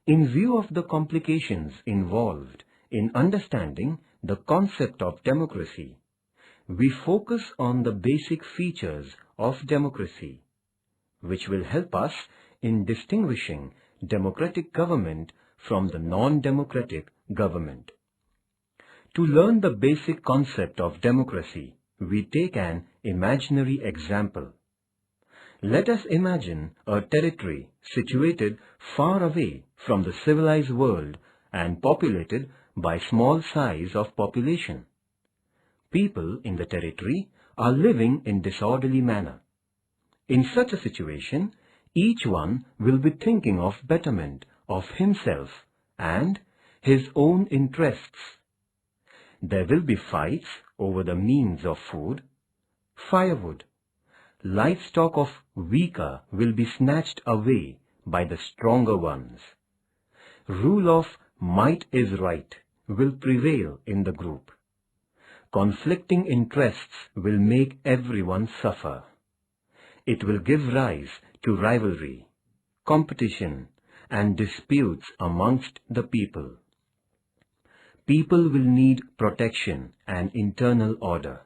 In view of the complications involved in understanding the concept of democracy, we focus on the basic features of democracy, which will help us in distinguishing democratic government from the non-democratic government. To learn the basic concept of democracy, we take an imaginary example. Let us imagine a territory situated far away from the civilized world and populated by small size of population. People in the territory are living in disorderly manner. In such a situation, each one will be thinking of betterment of himself and his own interests. There will be fights over the means of food, firewood. Livestock of weaker will be snatched away by the stronger ones. Rule of might is right will prevail in the group. Conflicting interests will make everyone suffer. It will give rise to rivalry, competition, and disputes amongst the people. People will need protection and internal order.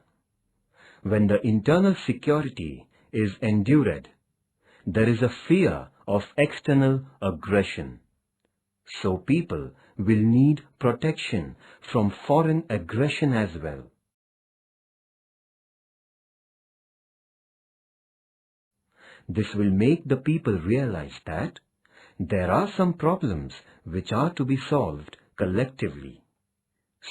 When the internal security is endured, there is a fear of external aggression. So people will need protection from foreign aggression as well. This will make the people realize that there are some problems which are to be solved collectively.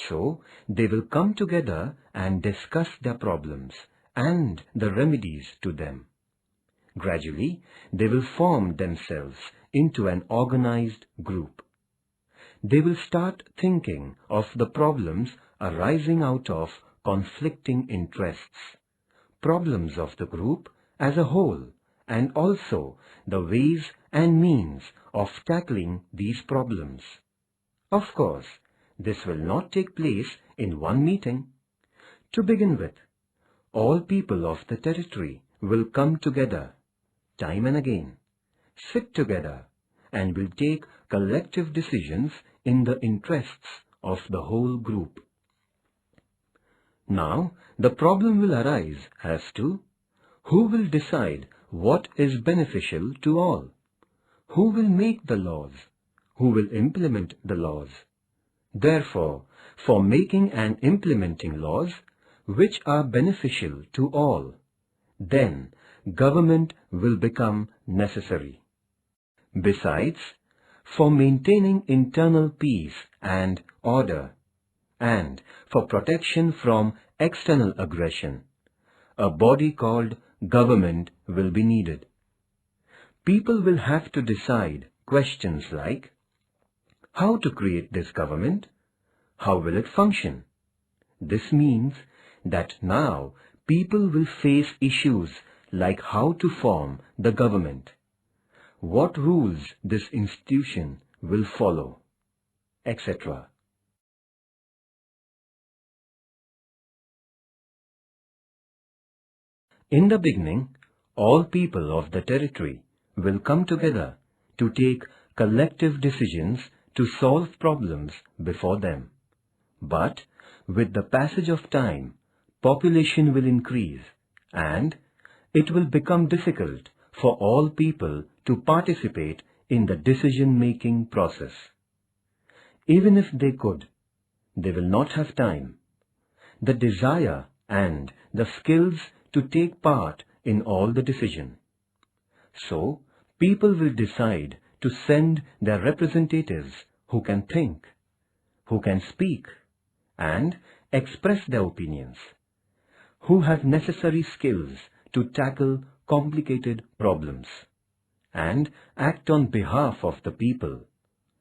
So they will come together and discuss their problems and the remedies to them. Gradually, they will form themselves into an organized group. They will start thinking of the problems arising out of conflicting interests, problems of the group as a whole, and also the ways and means of tackling these problems. Of course, this will not take place in one meeting. To begin with, all people of the territory will come together, time and again, sit together, and will take collective decisions in the interests of the whole group. Now, the problem will arise as to who will decide what is beneficial to all, who will make the laws, who will implement the laws. Therefore, for making and implementing laws which are beneficial to all, then government will become necessary. Besides, for maintaining internal peace and order, and for protection from external aggression, a body called government will be needed. People will have to decide questions like, how to create this government? How will it function? This means that now people will face issues like how to form the government, what rules this institution will follow, etc. In the beginning, all people of the territory will come together to take collective decisions to solve problems before them. But with the passage of time, population will increase and it will become difficult for all people to participate in the decision-making process. Even if they could, they will not have time, the desire and the skills to take part in all the decision. So, people will decide to send their representatives who can think, who can speak, and express their opinions, who have necessary skills to tackle complicated problems, and act on behalf of the people,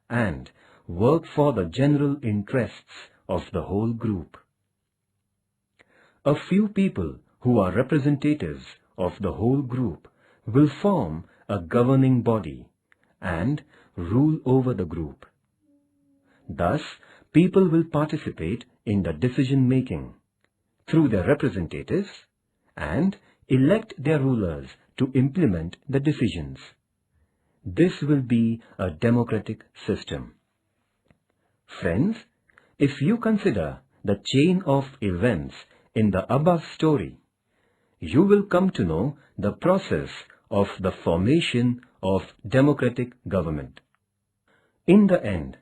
and work for the general interests of the whole group. A few people who are representatives of the whole group will form a governing body and rule over the group. Thus, people will participate in the decision-making through their representatives and elect their rulers to implement the decisions. This will be a democratic system. Friends, if you consider the chain of events in the above story, you will come to know the process of the formation of democratic government. In the end,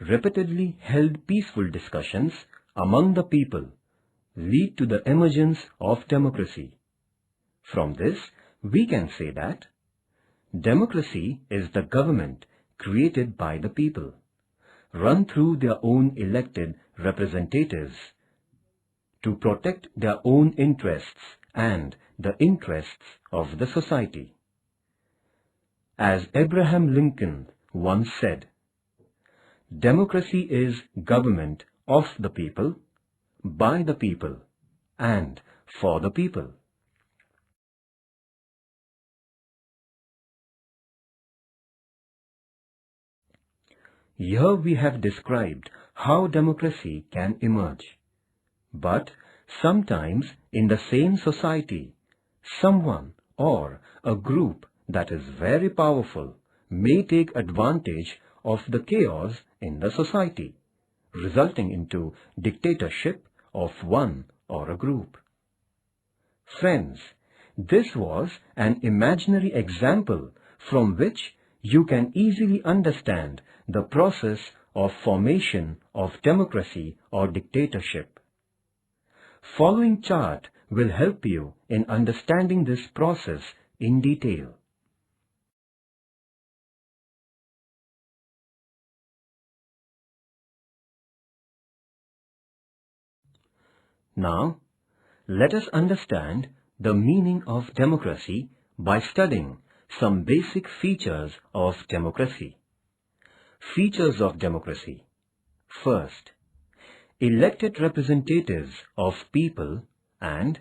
repeatedly held peaceful discussions among the people lead to the emergence of democracy. From this, we can say that democracy is the government created by the people, run through their own elected representatives to protect their own interests and the interests of the society. As Abraham Lincoln once said, democracy is government of the people, by the people, and for the people. Here we have described how democracy can emerge. But sometimes in the same society, someone or a group that is very powerful may take advantage of the chaos in the society, resulting into dictatorship of one or a group. Friends, this was an imaginary example from which you can easily understand the process of formation of democracy or dictatorship. Following chart will help you in understanding this process in detail. Now, let us understand the meaning of democracy by studying some basic features of democracy. Features of democracy. First, elected representatives of people and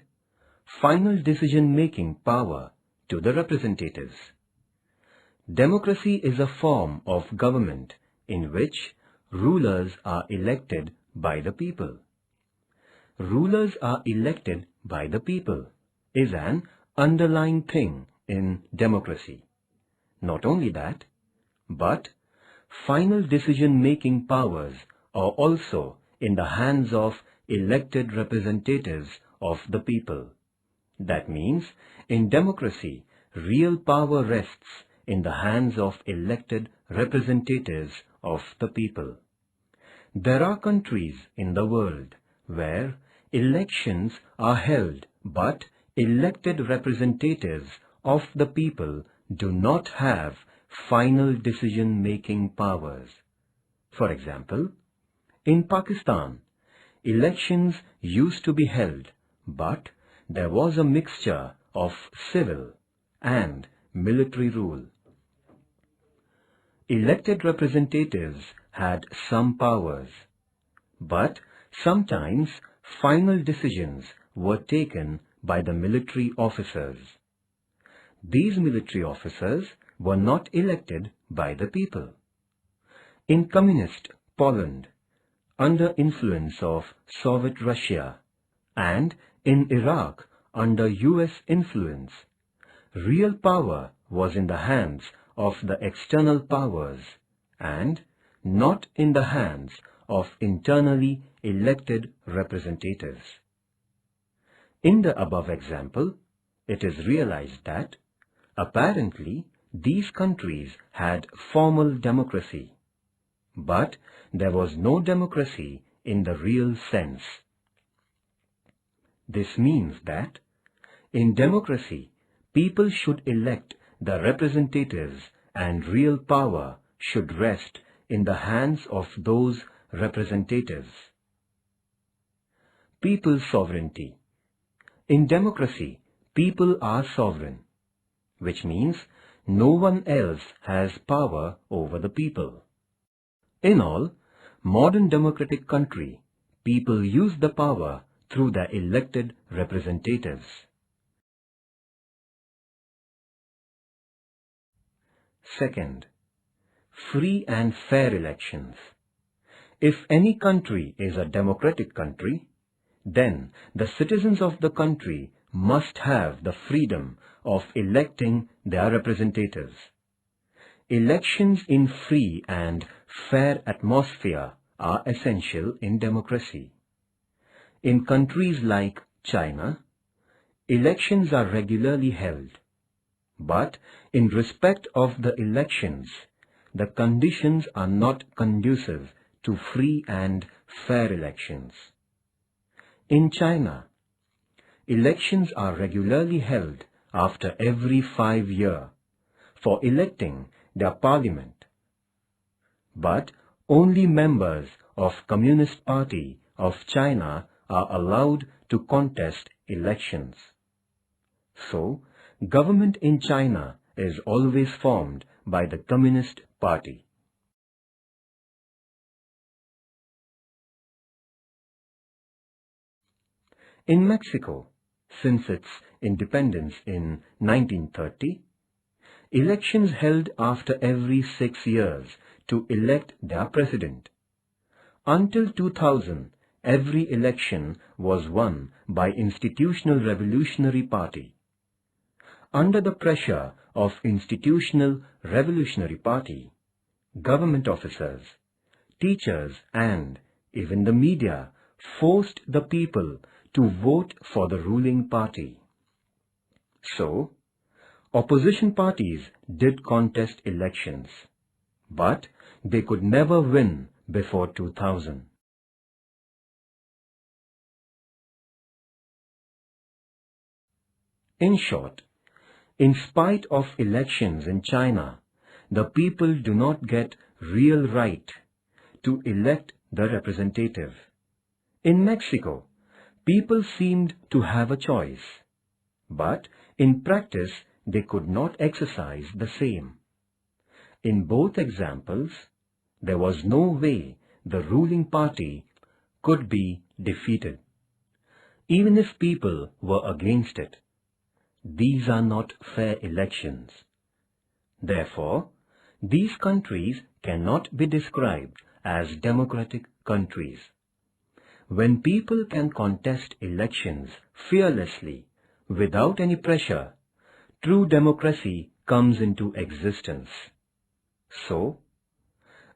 final decision-making power to the representatives. Democracy is a form of government in which rulers are elected by the people. Rulers are elected by the people is an underlying thing in democracy. Not only that, but final decision-making powers are also in the hands of elected representatives of the people. That means, in democracy, real power rests in the hands of elected representatives of the people. There are countries in the world where elections are held, but elected representatives of the people do not have final decision-making powers. For example, in Pakistan, elections used to be held, but there was a mixture of civil and military rule. Elected representatives had some powers, but sometimes final decisions were taken by the military officers. These military officers were not elected by the people. In communist Poland, under influence of Soviet Russia, and in Iraq under US influence, real power was in the hands of the external powers and not in the hands of internally elected representatives. In the above example, it is realized that apparently these countries had formal democracy, but there was no democracy in the real sense. This means that in democracy, people should elect the representatives and real power should rest in the hands of those representatives. People's sovereignty. In democracy, people are sovereign, which means no one else has power over the people. In all, modern democratic country, people use the power through their elected representatives. Second, free and fair elections. If any country is a democratic country, then the citizens of the country must have the freedom of electing their representatives. elections in free and fair atmosphere are essential in democracy. In countries like China, elections are regularly held, but in respect of the elections, the conditions are not conducive to free and fair elections. In China, elections are regularly held after every 5 years for electing their parliament, but only members of Communist Party of China are allowed to contest elections. So, government in China is always formed by the Communist Party. In Mexico, since its independence in 1930, elections held after every 6 years to elect their president. Until 2000, every election was won by Institutional Revolutionary Party. Under the pressure of Institutional Revolutionary Party, government officers, teachers and even the media forced the people to vote for the ruling party. So, opposition parties did contest elections, but they could never win before 2000. In short, in spite of elections in China, the people do not get real right to elect the representative. In Mexico, people seemed to have a choice, but in practice they could not exercise the same. In both examples, there was no way the ruling party could be defeated, even if people were against it. These are not fair elections. Therefore, these countries cannot be described as democratic countries. When people can contest elections fearlessly, without any pressure, true democracy comes into existence. So,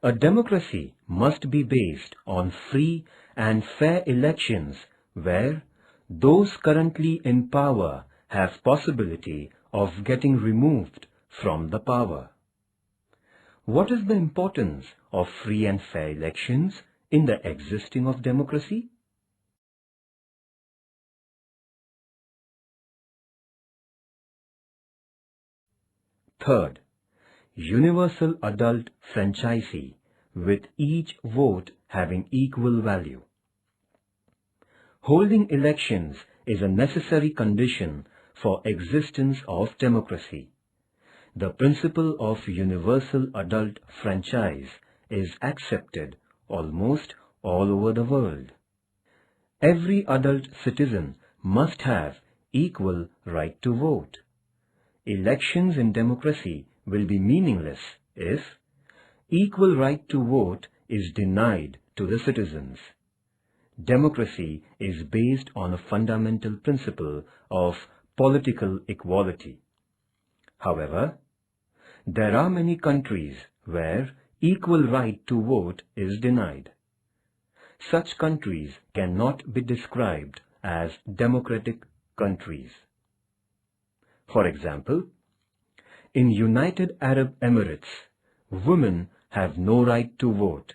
a democracy must be based on free and fair elections where those currently in power have possibility of getting removed from the power. What is the importance of free and fair elections in the existing of democracy? Third, universal adult franchisee with each vote having equal value. Holding elections is a necessary condition for existence of democracy. The principle of universal adult franchise is accepted almost all over the world. Every adult citizen must have equal right to vote. Elections in democracy will be meaningless if equal right to vote is denied to the citizens. Democracy is based on a fundamental principle of political equality. However, there are many countries where equal right to vote is denied. Such countries cannot be described as democratic countries. For example, in United Arab Emirates, women have no right to vote.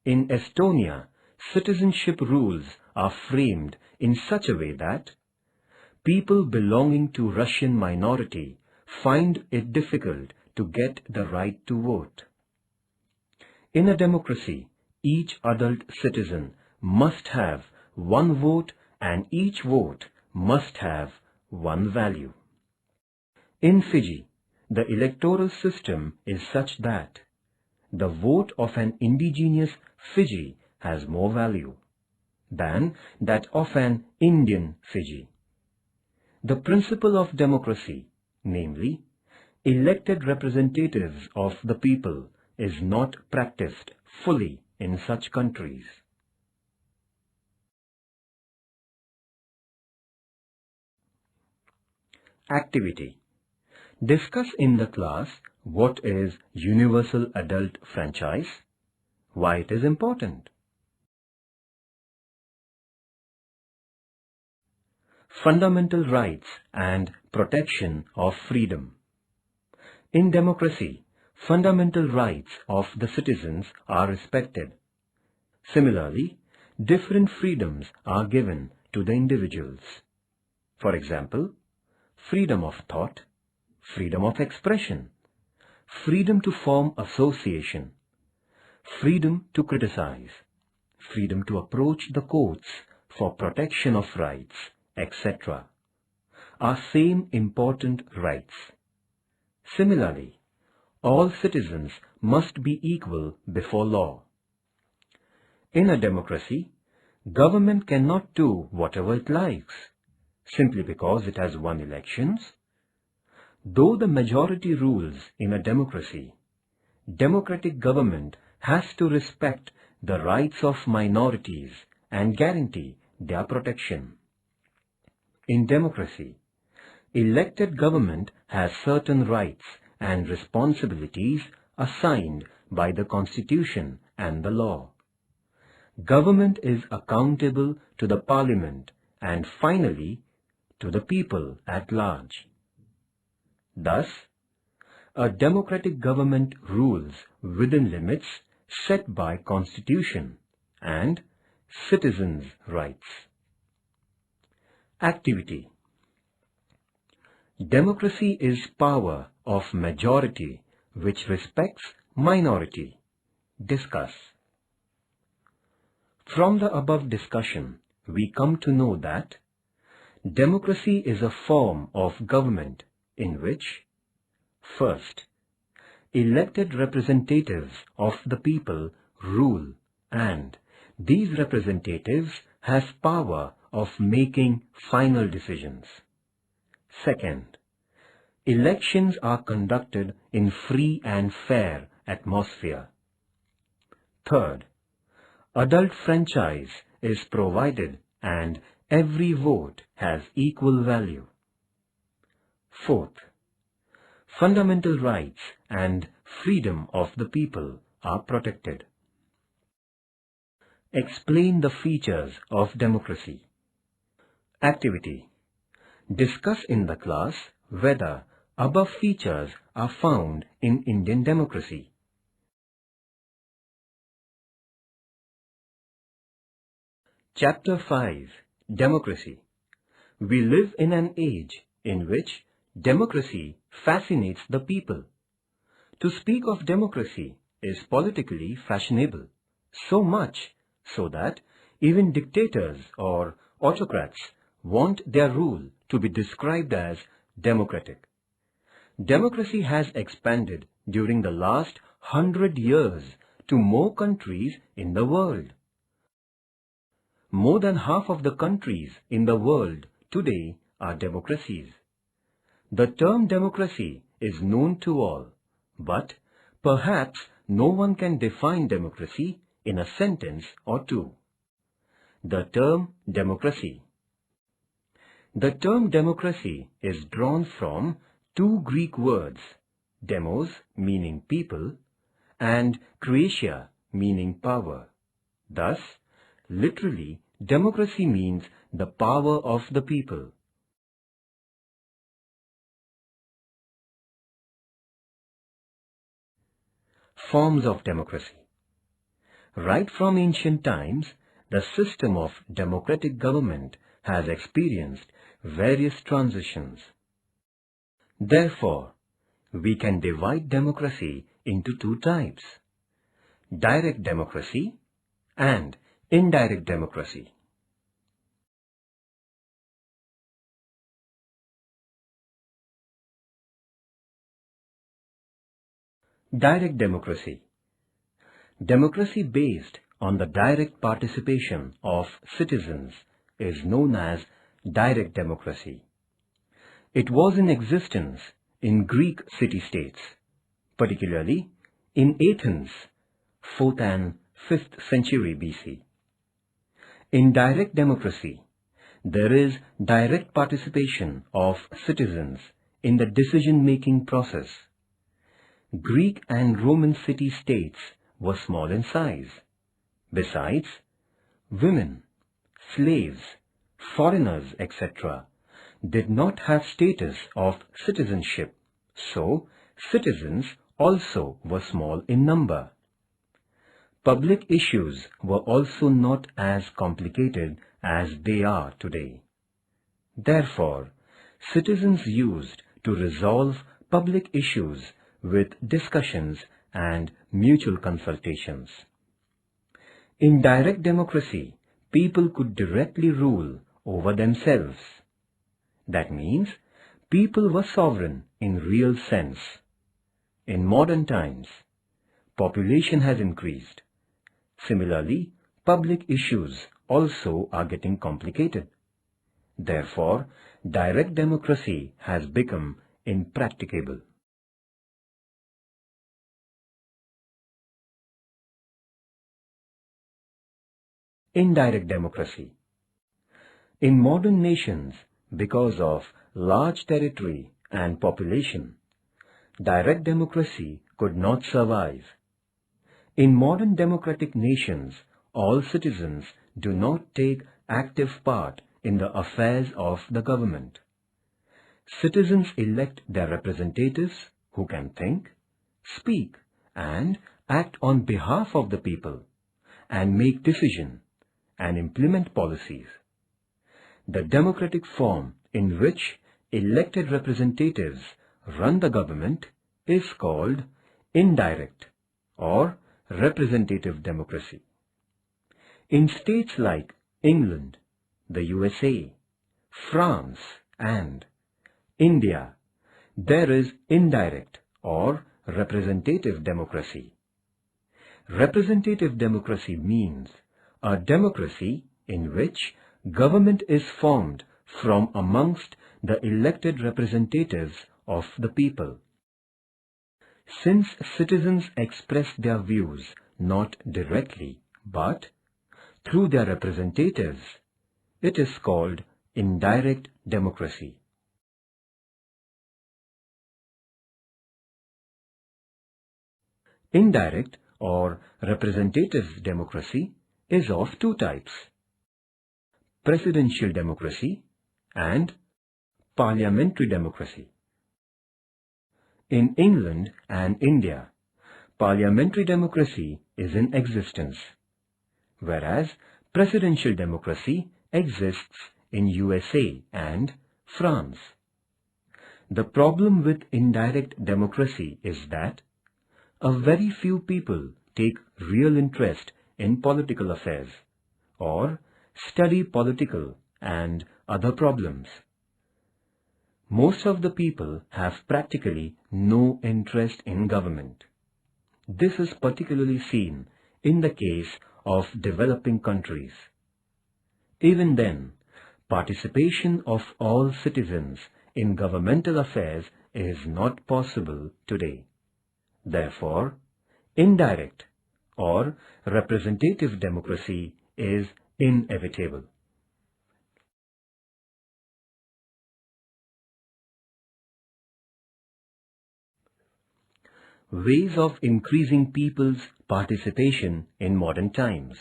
In Estonia, citizenship rules are framed in such a way that people belonging to Russian minority find it difficult to get the right to vote. In a democracy, each adult citizen must have one vote and each vote must have one value. In Fiji, the electoral system is such that the vote of an indigenous Fiji has more value than that of an Indian Fiji. The principle of democracy, namely, elected representatives of the people, is not practiced fully in such countries. Activity. Discuss in the class what is universal adult franchise, why it is important. Fundamental rights and protection of freedom. In democracy, fundamental rights of the citizens are respected. Similarly, different freedoms are given to the individuals. For example, freedom of thought, freedom of expression, freedom to form association, freedom to criticize, freedom to approach the courts for protection of rights, etc. are same important rights. Similarly, all citizens must be equal before law. In a democracy, government cannot do whatever it likes, simply because it has won elections. Though the majority rules in a democracy, democratic government has to respect the rights of minorities and guarantee their protection. In democracy, elected government has certain rights and responsibilities assigned by the Constitution and the law. Government is accountable to the Parliament and finally to the people at large. Thus, a democratic government rules within limits set by Constitution and citizens' rights. Activity. Democracy is power of majority which respects minority. Discuss. From the above discussion, we come to know that democracy is a form of government in which, first, elected representatives of the people rule and these representatives has power of making final decisions. Second, elections are conducted in free and fair atmosphere. Third, adult franchise is provided and every vote has equal value. Fourth, fundamental rights and freedom of the people are protected. Explain the features of democracy. Activity. Discuss in the class whether above features are found in Indian democracy. Chapter 5. Democracy. We live in an age in which democracy fascinates the people. To speak of democracy is politically fashionable, so much so that even dictators or autocrats want their rule to be described as democratic. Democracy has expanded during the last 100 years to more countries in the world. More than half of the countries in the world today are democracies. The term democracy is known to all, but perhaps no one can define democracy in a sentence or two. The term democracy. The term democracy is drawn from two Greek words, demos meaning people and kratia meaning power. Thus, literally, democracy means the power of the people. Forms of democracy. Right from ancient times, the system of democratic government has experienced various transitions. Therefore, we can divide democracy into two types: direct democracy and indirect democracy. Direct democracy. Democracy based on the direct participation of citizens is known as direct democracy. It was in existence in Greek city-states, particularly in Athens, 4th and 5th century BC. In direct democracy, there is direct participation of citizens in the decision-making process. Greek and Roman city-states were small in size. Besides, women, slaves, foreigners, etc. did not have status of citizenship, so citizens also were small in number. Public issues were also not as complicated as they are today. Therefore, citizens used to resolve public issues with discussions and mutual consultations. In direct democracy, people could directly rule over themselves. That means people were sovereign in real sense. In modern times, population has increased. Similarly, public issues also are getting complicated. Therefore, direct democracy has become impracticable. Indirect democracy. In modern nations, because of large territory and population, direct democracy could not survive. In modern democratic nations, all citizens do not take active part in the affairs of the government. Citizens elect their representatives who can think, speak, and act on behalf of the people, and make decisions and implement policies. The democratic form in which elected representatives run the government is called indirect or representative democracy. In states like England, the USA, France, and India, there is indirect or representative democracy. Representative democracy means a democracy in which government is formed from amongst the elected representatives of the people. Since citizens express their views not directly but through their representatives, it is called indirect democracy. Indirect or representative democracy is of two types: presidential democracy and parliamentary democracy. In England and India, parliamentary democracy is in existence, whereas presidential democracy exists in USA and France. The problem with indirect democracy is that a very few people take real interest in political affairs or study political and other problems. Most of the people have practically no interest in government. This is particularly seen in the case of developing countries. Even then, participation of all citizens in governmental affairs is not possible today. Therefore, indirect or representative democracy is inevitable. Ways of increasing people's participation in modern times.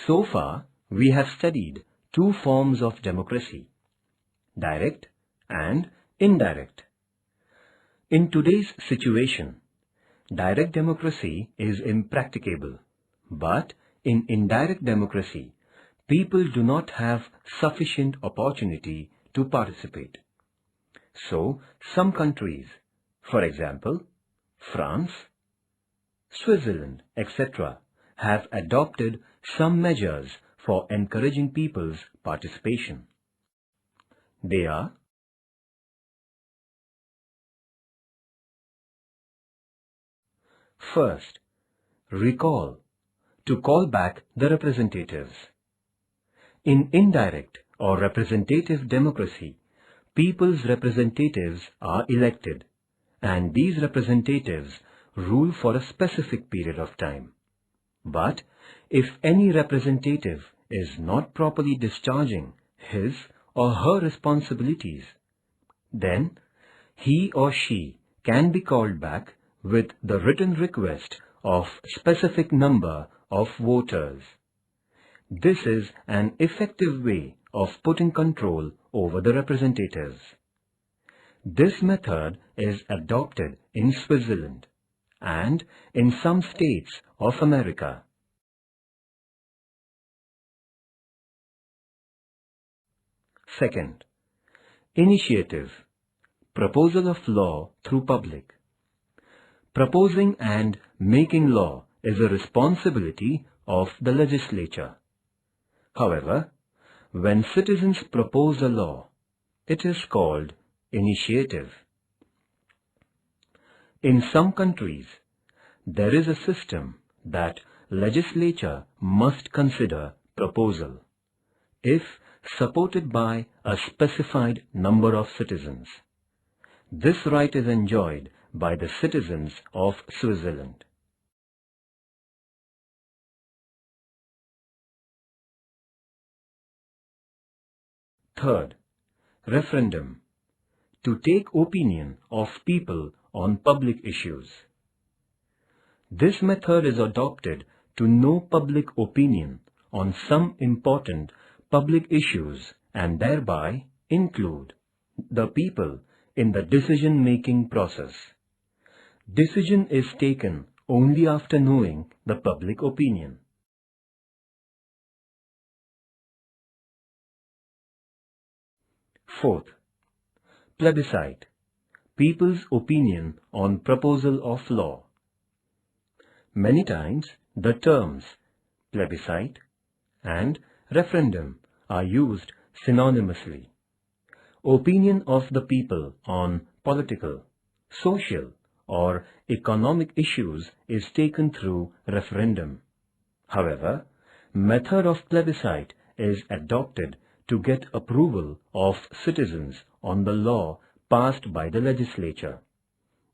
So far, we have studied two forms of democracy: direct and indirect. In today's situation, direct democracy is impracticable, but in indirect democracy, people do not have sufficient opportunity to participate. So, some countries, for example, France, Switzerland, etc., have adopted some measures for encouraging people's participation. They are: first, recall, to call back the representatives. In indirect or representative democracy, people's representatives are elected, and these representatives rule for a specific period of time. But if any representative is not properly discharging his or her responsibilities, Then he or she can be called back with the written request of specific number of voters. This is an effective way of putting control over the representatives. This method is adopted in Switzerland and in some states of America. Second, initiative, proposal of law through public. Proposing and making law is a responsibility of the legislature. However, when citizens propose a law, it is called initiative. In some countries, there is a system that legislature must consider proposal if supported by a specified number of citizens. This right is enjoyed by the citizens of Switzerland. Third, referendum, to take opinion of people on public issues. This method is adopted to know public opinion on some important public issues and thereby include the people in the decision-making process. Decision is taken only after knowing the public opinion. Fourth, plebiscite, people's opinion on proposal of law. Many times the terms plebiscite and referendum are used synonymously. Opinion of the people on political, social, or economic issues is taken through referendum. However, method of plebiscite is adopted to get approval of citizens on the law passed by the legislature.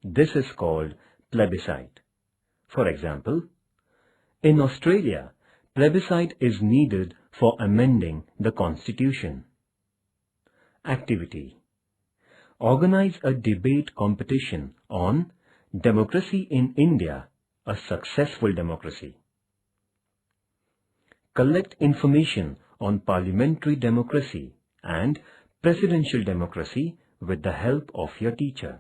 This is called plebiscite. For example, in Australia, plebiscite is needed for amending the constitution. Activity. Organize a debate competition on Democracy in India, a Successful Democracy. Collect information on parliamentary democracy and presidential democracy with the help of your teacher.